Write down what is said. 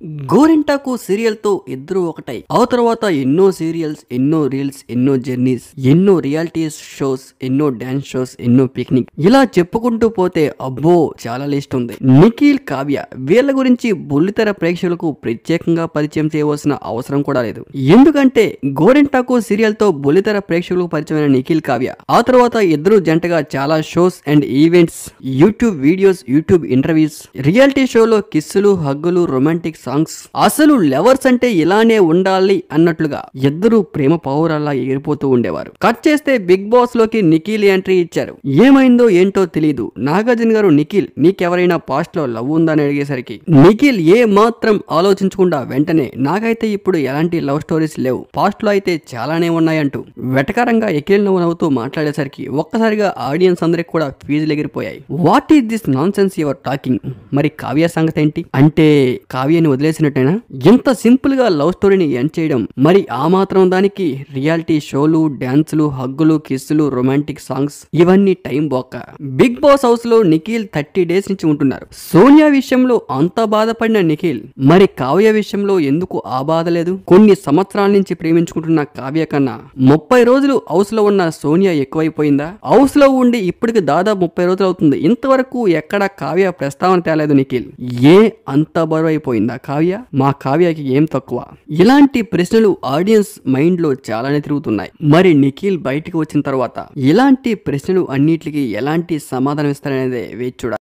గోరింటాకు సీరియల్ తో ఇద్దరు ఒకటై ఆ తర్వాత ఎన్నో సీరియల్స్, ఎన్నో రీల్స్, ఎన్నో జర్నీస్, ఎన్నో రియాలిటీ షోస్, ఎన్నో డాన్స్ షోస్, ఎన్నో పిక్నిక్, ఇలా చెప్పుకుంటూ పోతే అబ్బో చాలా లిస్ట్ ఉంది. నిఖిల్, కావ్య వీళ్ళ గురించి బుల్లితెర ప్రేక్షకులకు ప్రత్యేకంగా పరిచయం చేయవలసిన అవసరం కూడా లేదు. ఎందుకంటే గోరింటాకు సీరియల్ తో బుల్లితెర ప్రేక్షకులకు పరిచయమైన నిఖిల్, కావ్య ఆ తర్వాత ఇద్దరు జంటగా చాలా shows and events, YouTube videos, YouTube interviews, reality షోలో కిస్సులు, హగ్గులు, రొమాంటిక్ సాంగ్స్, అసలు లవర్స్ అంటే ఇలానే ఉండాలి అన్నట్లుగా ఇద్దరు ప్రేమ పౌరాల్లా ఎగిరిపోతూ ఉండేవారు. కట్ చేస్తే బిగ్ బాస్ లోకి నిఖిల్ ఎంట్రీ ఇచ్చారు. ఏమైందో ఏంటో తెలియదు. నాగార్జున గారు, నిఖిల్ నీకెవరైనా పాస్ట్ లో లవ్ ఉందని అడిగేసరికి నిఖిల్ ఏ మాత్రం ఆలోచించకుండా వెంటనే నాకైతే ఇప్పుడు ఎలాంటి లవ్ స్టోరీస్ లేవు, పాస్ట్ లో అయితే చాలానే ఉన్నాయంటూ వెటకారంగా ఎకిల్ నవ్వుతూ మాట్లాడేసరికి ఒక్కసారిగా ఆడియన్స్ అందరికి కూడా ఫీజులు ఎగిరిపోయాయి. What is this nonsense your talking? మరి కావ్య సంగతి ఏంటి? అంటే కావ్యని వదిలేసినట్టేనా? ఇంత సింపుల్ గా లవ్ స్టోరీని ఎండ్ చేయడం, మరి ఆ మాత్రం దానికి రియాలిటీ షోలు, డాన్సులు, హగ్గులు, కిస్సులు, రొమాంటిక్ సాంగ్స్, ఇవన్నీ టైం బొక్క. బిగ్ బాస్ హౌస్ లో నిఖిల్ 30 డేస్ నుంచి ఉంటున్నారు. సోనియా విషయంలో అంత బాధపడిన నిఖిల్ మరి కావ్య విషయంలో ఎందుకు ఆ బాధ లేదు? కొన్ని సంవత్సరాల నుంచి ప్రేమించుకుంటున్న కావ్య కన్నా 30 రోజులు హౌస్ లో ఉన్న సోనియా ఎక్కువైపోయిందా? హౌస్ లో ఉండి ఇప్పటికి దాదాపు 30 రోజులు అవుతుంది. ఇంతవరకు ఎక్కడ కావ్య ప్రస్తావన తేలేదు నిఖిల్. ఏ అంత బరువు అయిపోయిందా కావ్య? మా కావ్యకి ఏం తక్కువ? ఇలాంటి ప్రశ్నలు ఆడియన్స్ మైండ్ లో చాలానే తిరుగుతున్నాయి. మరి నిఖిల్ బయటికి వచ్చిన తర్వాత ఇలాంటి ప్రశ్నలు అన్నిటికీ ఎలాంటి సమాధానం ఇస్తారనేదే వేచి చూడాలి.